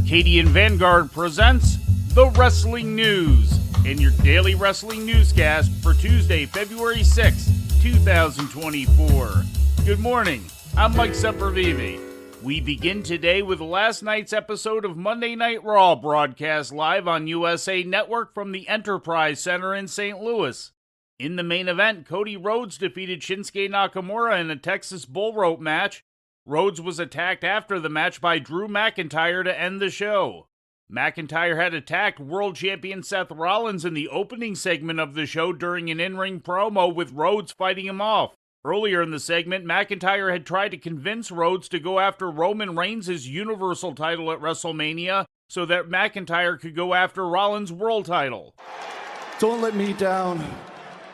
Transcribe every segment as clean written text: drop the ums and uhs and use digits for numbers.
Arcadian Vanguard presents The Wrestling News and your daily wrestling newscast for Tuesday, February 6, 2024. Good morning, I'm Mike Sempervive. We begin today with last night's episode of Monday Night Raw, broadcast live on USA Network from the Enterprise Center in St. Louis. In the main event, Cody Rhodes defeated Shinsuke Nakamura in a Texas bull rope match. Rhodes was attacked after the match by Drew McIntyre to end the show. McIntyre had attacked world champion Seth Rollins in the opening segment of the show during an in-ring promo, with Rhodes fighting him off. Earlier in the segment, McIntyre had tried to convince Rhodes to go after Roman Reigns' Universal title at WrestleMania so that McIntyre could go after Rollins' world title. Don't let me down.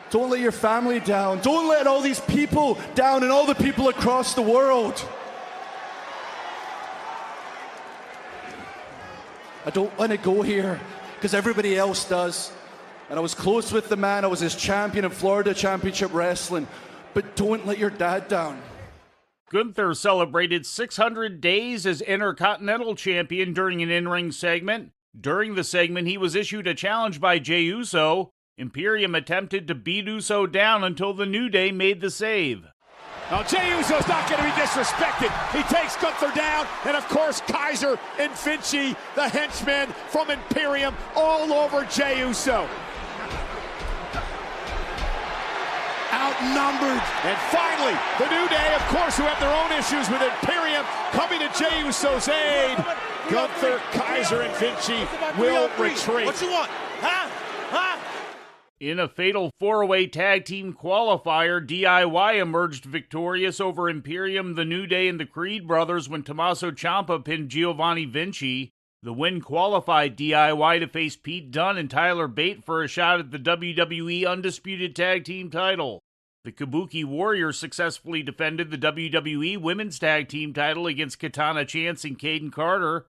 Don't let your family down. Don't let all these people down and all the people across the world. I don't want to go here because everybody else does. And I was close with the man. I was his champion in Florida Championship Wrestling. But don't let your dad down. Gunther celebrated 600 days as Intercontinental Champion during an in-ring segment. During the segment, he was issued a challenge by Jey Uso. Imperium attempted to beat Uso down until the New Day made the save. Now, Jey Uso's not going to be disrespected. He takes Gunther down, and of course, Kaiser and Vinci, the henchmen from Imperium, all over Jey Uso. Outnumbered. And finally, the New Day, of course, who have their own issues with Imperium, coming to Jey Uso's aid. Gunther, Kaiser, and Vinci will retreat. What you want? Huh? In a fatal four-way tag team qualifier, DIY emerged victorious over Imperium, the New Day, and the Creed brothers when Tommaso Ciampa pinned Giovanni Vinci. The win qualified DIY to face Pete Dunne and Tyler Bate for a shot at the WWE Undisputed Tag Team title. The Kabuki Warriors successfully defended the WWE Women's Tag Team title against Katana Chance and Kaden Carter.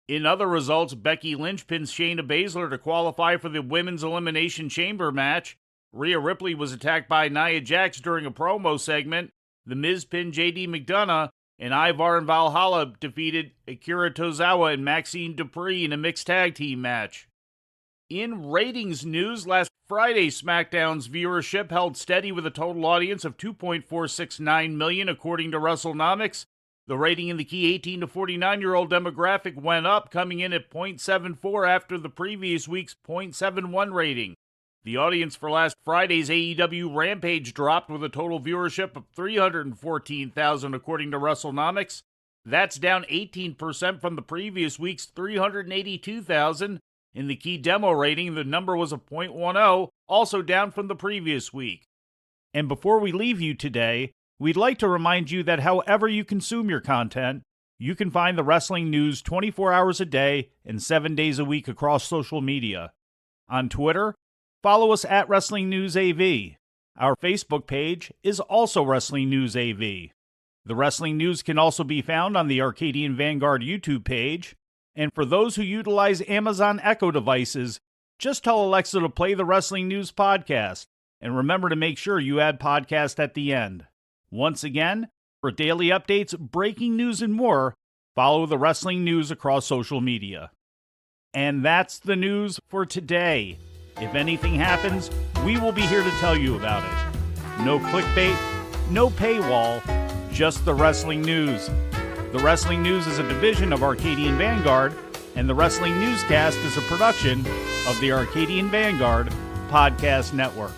In other results, Becky Lynch pinned Shayna Baszler to qualify for the Women's Elimination Chamber match. Rhea Ripley was attacked by Nia Jax during a promo segment. The Miz pinned JD McDonough, and Ivar and Valhalla defeated Akira Tozawa and Maxine Dupree in a mixed tag team match. In ratings news, last Friday, SmackDown's viewership held steady with a total audience of 2.469 million according to WrestleNomics. The rating in the key 18 to 49-year-old demographic went up, coming in at 0.74 after the previous week's 0.71 rating. The audience for last Friday's AEW Rampage dropped with a total viewership of 314,000 according to WrestleNomics. That's down 18% from the previous week's 382,000. In the key demo rating, the number was a 0.10, also down from the previous week. And before we leave you today, we'd like to remind you that however you consume your content, you can find the wrestling news 24 hours a day and 7 days a week across social media. On Twitter, follow us at Wrestling News AV. Our Facebook page is also Wrestling News AV. The Wrestling News can also be found on the Arcadian Vanguard YouTube page. And for those who utilize Amazon Echo devices, just tell Alexa to play the Wrestling News podcast. And remember to make sure you add podcast at the end. Once again, for daily updates, breaking news, and more, follow the Wrestling News across social media. And that's the news for today. If anything happens, we will be here to tell you about it. No clickbait, no paywall, just the Wrestling News. The Wrestling News is a division of Arcadian Vanguard, and the Wrestling Newscast is a production of the Arcadian Vanguard Podcast Network.